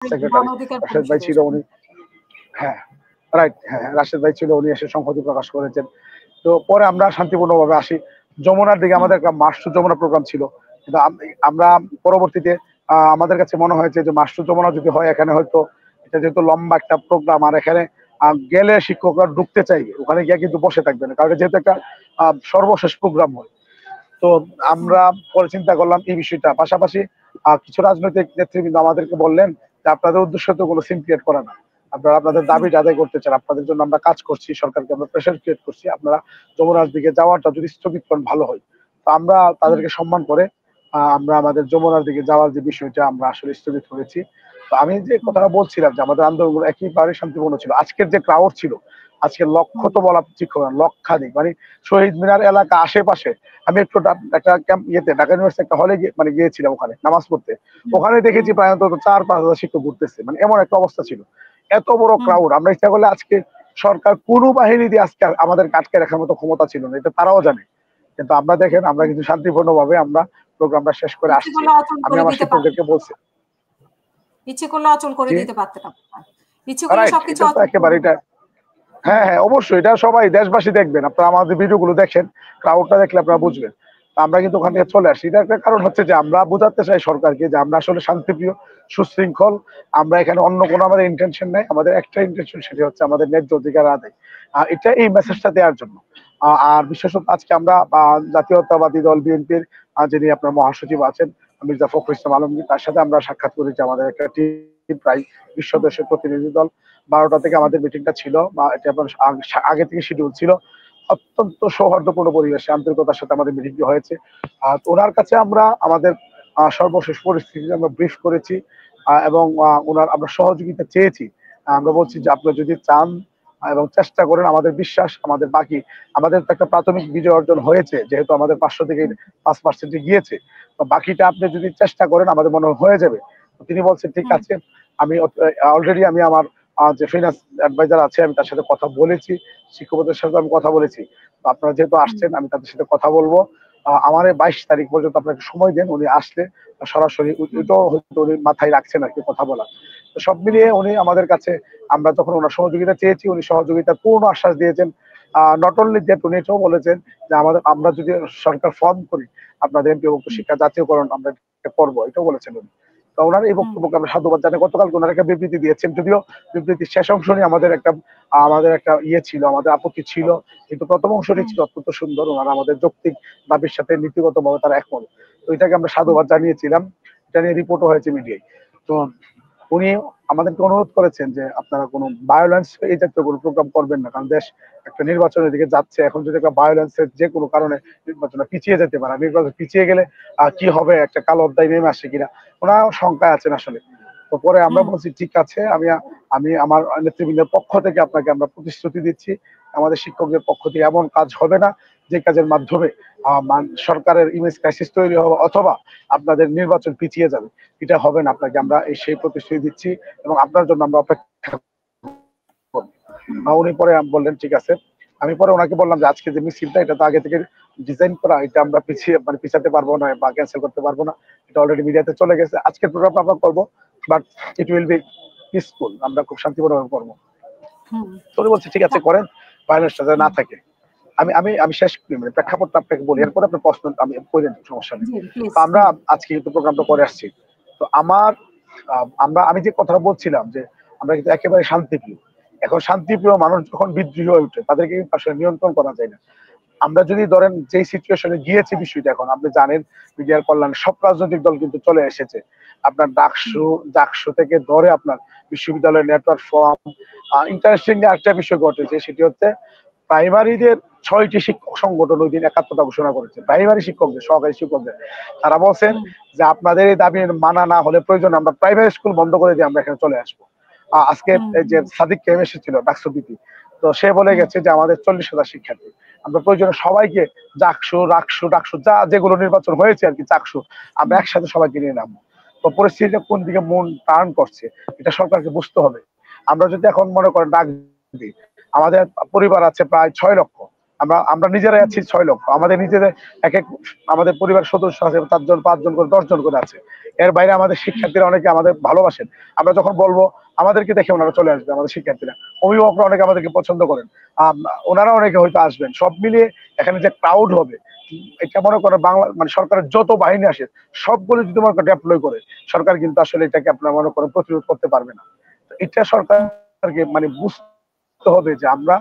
Secretary Rashed ভাই ছিল, উনি হ্যাঁ রাইট, হ্যাঁ রাশেদ ভাই ছিল, উনি এসে সংহতি প্রকাশ করেছেন। তো পরে আমরা শান্তিপূর্ণভাবে আসি। যমুনার দিকে আমাদের একটা মাস টু যমুনা প্রোগ্রাম ছিল, কিন্তু আমরা পরবর্তীতে আমাদের কাছে মনে হয়েছে যে মাস টু যমুনা যদি হয়, এখানে হয়তো এটা যেহেতু লম্বা একটা প্রোগ্রাম, আর এখানে গেলে শিক্ষকরা ঢুকতে চাইবে, ওখানে গিয়ে কিন্তু বসে থাকবে না, কারণ যেহেতু একটা সর্বশেষ প্রোগ্রাম হয়। তো আমরা পরে চিন্তা করলাম এই বিষয়টা। পাশাপাশি কিছু রাজনৈতিক নেতৃবৃন্দ আমাদেরকে বললেন যে আপনাদের উদ্দেশ্য তো কোনো সিন ক্রিয়েট করা না, আপনারা আপনাদের দাবি আদায় করতে চান, আপনাদের জন্য আমরা কাজ করছি, সরকারকে আমরা প্রেশার ক্রিয়েট করছি, আপনারা যমুনার দিকে যাওয়াটা যদি স্থগিত করেন ভালো হয়। তো আমরা তাদেরকে সম্মান করে আমরা আমাদের যমুনার দিকে যাওয়ার যে বিষয়টা আমরা আসলে স্থগিত করেছি। তো আমি যে কথাটা বলছিলাম যে আমাদের আন্দোলন একেবারে শান্তিপূর্ণ ছিল। আজকের যে ক্রাউড ছিল, আজকে লক্ষ তো বলা ঠিক হবে না, লক্ষাধিক, মানে শহীদ মিনার এলাকা আশেপাশে। আমি একটু একটা ক্যাম্প ইয়েতে ঢাকা ইউনিভার্সিটি একটা হলে মানে গিয়েছিলাম ওখানে নামাজ পড়তে, ওখানে দেখেছি প্রায় অন্তত 4-5 হাজার শিক্ষক ঘুরতেছে, মানে এমন একটা অবস্থা ছিল, এত বড় ক্রাউড। আমরা ইচ্ছা করলে আজকে সরকার কোন বাহিনী দিয়ে আজকে আমাদের আটকে রাখার মতো ক্ষমতা ছিল না, এটা তারাও জানে। কিন্তু আমরা দেখেন, আমরা কিন্তু শান্তিপূর্ণ ভাবে আমরা প্রোগ্রামটা শেষ করে আসছি। আমি আমার শিক্ষকদেরকে বলছি, ইচ্ছে করলে অচল করে দিতে পারতেন, ইচ্ছে করলে সবকিছু একেবারে এটা। হ্যাঁ হ্যাঁ অবশ্যই, এটা সবাই দেশবাসী দেখবেন, আপনারা আমাদের ভিডিওগুলো দেখেন, ক্রাউডটা দেখলে আপনারা বুঝবেন। আমরা কিন্তু ওখান থেকে চলে আসি। এটা একটা কারণ হচ্ছে যে আমরা বোঝাতে চাই সরকারকে যে আমরা আসলে শান্তিপ্রিয়, সুশৃঙ্খল। আমরা এখানে অন্য কোনো আমাদের ইন্টেনশন নেই, আমাদের একটা ইন্টেনশন, সেটা হচ্ছে আমাদের ন্যায্য অধিকার আদায়। এটা এই মেসেজটা দেওয়ার জন্য। আর বিশেষত আজকে আমরা জাতীয়তাবাদী দল বিএনপির যিনি আপনার মহাসচিব আছেন মির্জা ফখরুল ইসলাম আলমগীর, তার সাথে আমরা সাক্ষাৎ করেছি। আমাদের একটা টিম, প্রায় 20 সদস্যের প্রতিনিধি দল, 12টা থেকে আমাদের মিটিংটা ছিল, বা এটা আপনার আগে থেকে শিডিউল ছিল। অত্যন্ত সৌহার্দ্যপূর্ণ পরিবেশে আন্তরিকতার সাথে আমাদের মিটিংটি হয়েছে। ওনার কাছে আমরা আমাদের সর্বশেষ পরিস্থিতি আমরা ব্রিফ করেছি, এবং ওনার আমরা সহযোগিতা চেয়েছি। আমরা বলছি যে আপনি যদি চান এবং চেষ্টা করেন, আমাদের বিশ্বাস, আমাদের তো একটা প্রাথমিক বিজয় অর্জন হয়েছে, যেহেতু আমাদের 500 থেকে 5% গিয়েছে, তো বাকিটা আপনি যদি চেষ্টা করেন আমাদের মনে হয়ে যাবে। তিনি বলছেন ঠিক আছে, আমি অলরেডি আমি আমার যে ফিনান্স অ্যাডভাইজার আছে আমি তার সাথে কথা বলেছি, শিক্ষকদের সাথে আমি কথা বলেছি। তো আপনারা যেহেতু আসছেন আমি তাদের সাথে কথা বলবো। আমার 22 তারিখ পর্যন্ত আপনাকে সময় দেন, উনি আসলে সরাসরি ওইটাও হয়তো উনি মাথায় রাখছেন আর কি কথা বলা। তো সব মিলিয়ে উনি আমাদের কাছে, আমরা যখন ওনার সহযোগিতা চেয়েছি উনি সহযোগিতার পূর্ণ আশ্বাস দিয়েছেন। নট অনলি দ্যাট, উনি এটাও বলেছেন যে আমরা যদি সরকার ফর্ম করি আপনাদের এমপিভুক্ত শিক্ষা জাতীয়করণ আমরা করবো, এটাও বলেছেন উনি। তো ওনার এই বক্তব্যকে আমরা সাধুবাদ জানাই। গতকাল ওনার একটা বিবৃতি দিয়েছেন, যদিও বিবৃতির শেষ অংশ নিয়ে আমাদের একটা ইয়ে ছিল, আমাদের আপত্তি ছিল, কিন্তু প্রথম অংশটি ছিল অত্যন্ত সুন্দর। ওনারা আমাদের যৌক্তিক দাবির সাথে নীতিগত ভাবে তারা একমত, তো এটাকে আমরা সাধুবাদ জানিয়েছিলাম। এটা নিয়ে রিপোর্টও হয়েছে মিডিয়ায়। তো উনি আমাদেরকে অনুরোধ করেছেন যে আপনারা কোনো ভায়োলেন্স এই জাতীয় কোনো প্রোগ্রাম করবেন না, কারণ দেশ একটা নির্বাচনের দিকে যাচ্ছে। এখন যদি একটা ভায়োলেন্সের যে কোনো কারণে নির্বাচন পিছিয়ে যেতে পারে, নির্বাচন পিছিয়ে গেলে কি হবে, একটা কালো অধ্যায় নেমে আসে কিনা ওনার শঙ্কায় আছেন আসলে। তো পরে আমরা বলছি ঠিক আছে, আমি আমার নেতৃবৃন্দের পক্ষ থেকে আপনাকে আমরা প্রতিশ্রুতি দিচ্ছি, আমাদের শিক্ষকদের পক্ষ থেকে এমন কাজ হবে না যে কাজের মাধ্যমে সরকারের ইমেজ ক্রাইসিস তৈরি হবে অথবা আপনাদের নির্বাচন পিছিয়ে যাবে। এটা হবে না, আপনাকে আমরা সেই প্রতিশ্রুতি দিচ্ছি এবং আপনার জন্য আমরা অপেক্ষা করব। উনি পরে বললেন ঠিক আছে। আমি পরে ওনাকে বললাম যে আজকে যে মিছিলটা এটা তো আগে থেকে ডিজাইন করা, এটা আমরা পিছাতে পারবো না বা ক্যান্সেল করতে পারবো না, এটা অলরেডি মিডিয়াতে চলে গেছে। আজকের প্রোগ্রাম আমরা করবো, but it will be peaceful, আমরা খুব শান্তিপূর্ণভাবে করবো। তো উনি বলছে ঠিক আছে করেন, ভায়োলেন্সটা যাতে না থাকে। আমি শেষ মানে প্রেক্ষাপটটা আপনাকে বলি, এরপরে আপনার প্রশ্ন আমি করেন, সমস্যা নেই। তো আমরা আজকে কিন্তু প্রোগ্রামটা করে আসছি। তো আমি যে কথাটা বলছিলাম যে আমরা কিন্তু একেবারে শান্তিপ্রিয়। এখন শান্তিপ্রিয় মানুষ যখন বিদ্রোহী হয়ে উঠে তাদেরকে কিন্তু আসলে নিয়ন্ত্রণ করা যায় না। আমরা যদি ধরেন যেই সিচুয়েশনে গিয়েছে বিষয়টা, এখন আপনি জানেন মিডিয়ার কল্যাণ সব রাজনৈতিক দল কিন্তু চলে এসেছে। আপনার ডাকসু থেকে ধরে আপনার বিশ্ববিদ্যালয়ের নেটওয়ার্ক ফর্ম। ইন্টারেস্টিং একটা বিষয় ঘটেছে, সেটি হচ্ছে প্রাইমারিদের 6টি শিক্ষক সংগঠন ওই দিন একাত্মতা ঘোষণা করেছে, প্রাইমারি শিক্ষকদের, সহকারী শিক্ষকদের। তারা বলছেন যে আপনাদের এই দাবি মানা না হলে প্রয়োজন আমরা প্রাইমারি স্কুল বন্ধ করে দিয়ে আমরা এখানে চলে আসবো। আজকে যে সাদিক কেম এসেছিল ডাকসু বিপি, তো সে বলে গেছে যে আমাদের 40,000 শিক্ষার্থী, আমরা প্রয়োজনে সবাইকে ডাকসু যা যেগুলো নির্বাচন হয়েছে আর কি, চাকসু, আমরা একসাথে সবাইকে নিয়ে নামবো। তো পরিস্থিতিটা কোন দিকে মন টার্ন করছে এটা সরকারকে বুঝতে হবে। আমরা যদি এখন মনে করেন ডাক দিই, আমাদের পরিবার আছে প্রায় 6 লক্ষ, আমরা নিজেরাই আছি 6 লক্ষ, আমাদের নিজেদের এক এক আমাদের পরিবার সদস্য আছে 4 জন 5 জন করে 10 জন করে আছে। এর বাইরে আমাদের শিক্ষার্থীরা অনেকে আমাদের ভালোবাসেন। আমরা যখন বলবো আমাদেরকে দেখে ওনারা চলে আসবে, আমাদের শিক্ষার্থীরা। অভিভাবকরা অনেকে আমাদেরকে পছন্দ করেন। ওনারা অনেকে হয়তো আসবেন। সব মিলিয়ে এখানে যে ক্রাউড হবে, এটা মনে করেন বাংলা মানে সরকারের যত বাহিনী আসে সবগুলো যদি মনে করেন ডেপ্লয় করে, সরকার কিন্তু আসলে এটাকে আপনার মনে করেন প্রতিরোধ করতে পারবে না। তো এটা সরকারকে মানে বুঝতে হবে যে আমরা